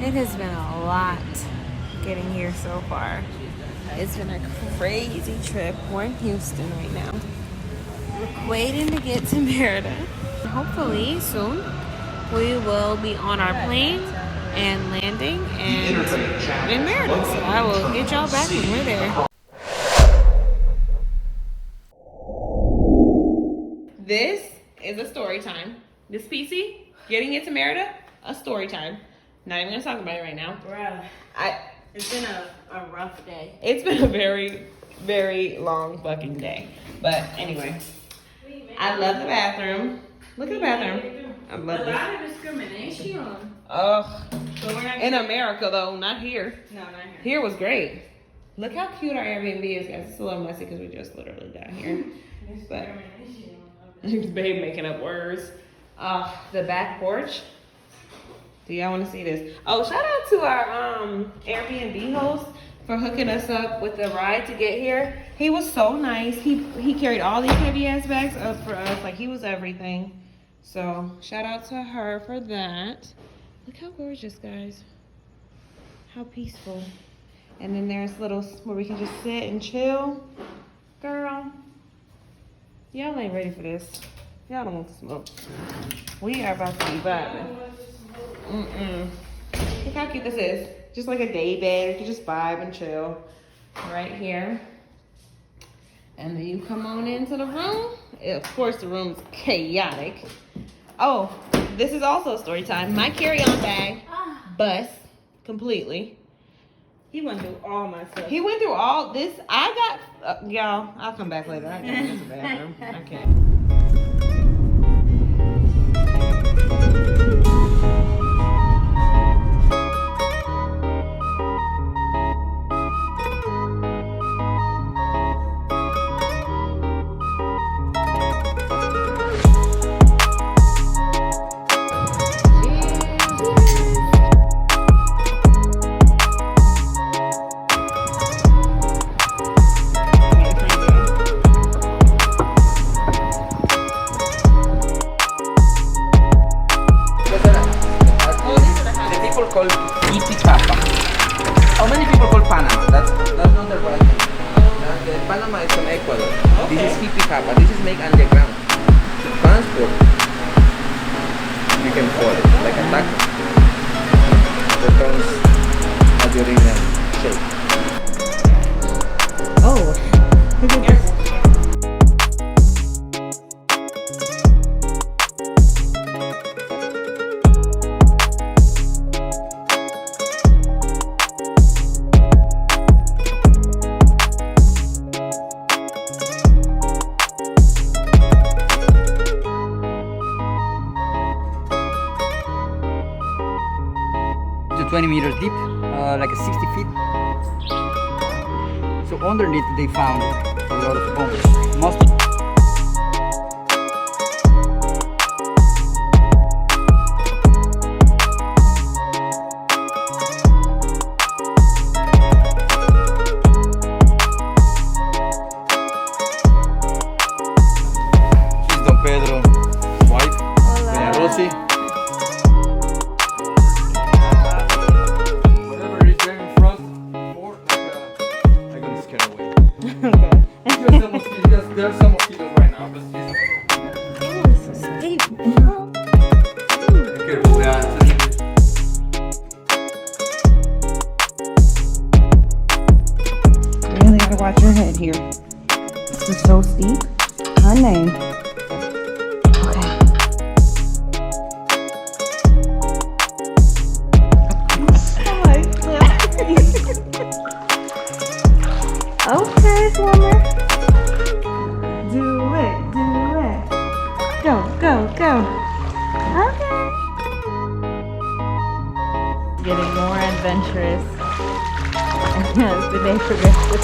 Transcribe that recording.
It has been a lot getting here so far. It's been a crazy trip. We're in Houston right now. We're waiting to get to Mérida. Hopefully soon we will be on our plane and landing and in Mérida. So I will get y'all back when we're there. This is a story time. This PC, getting it to Mérida, a story time. Not even gonna talk about it right now. Bruh. It's been a rough day. It's been a very, very long fucking day. But anyway, I love the bathroom. Look at the bathroom. I love it. A lot of discrimination. Ugh. In America though, not here. No, not here. Here was great. Look how cute our Airbnb is, guys. It's a little messy because we just literally got here. But babe making up words. The back porch. Do y'all want to see this? Oh, shout out to our Airbnb host for hooking us up with the ride to get here. He was so nice. He carried all these heavy ass bags up for us. Like, he was everything. So shout out to her for that. Look how gorgeous, guys. How peaceful. And then there's little where we can just sit and chill. Girl, y'all ain't ready for this. Y'all don't want to smoke. We are about to be vibing. Look how cute this is. Just like a day bed. You can just vibe and chill right here. And then you come on into the room. Of course, the room is chaotic. Oh, this is also story time. My carry-on bag bust completely. He went through all my stuff. He went through all this. I got, y'all, I'll come back later. I gotta use the bathroom. I can't. To 20 meters deep, like 60 feet. So underneath they found a lot of bones. Most She's Don Pedro's wife, Doña Rosy. There's some mosquitoes right now, but This is steep. You really gotta watch your head here. This is so steep. Honey. Okay. Okay, swimmer. Do it. Go. Okay. Getting more adventurous as the day progresses.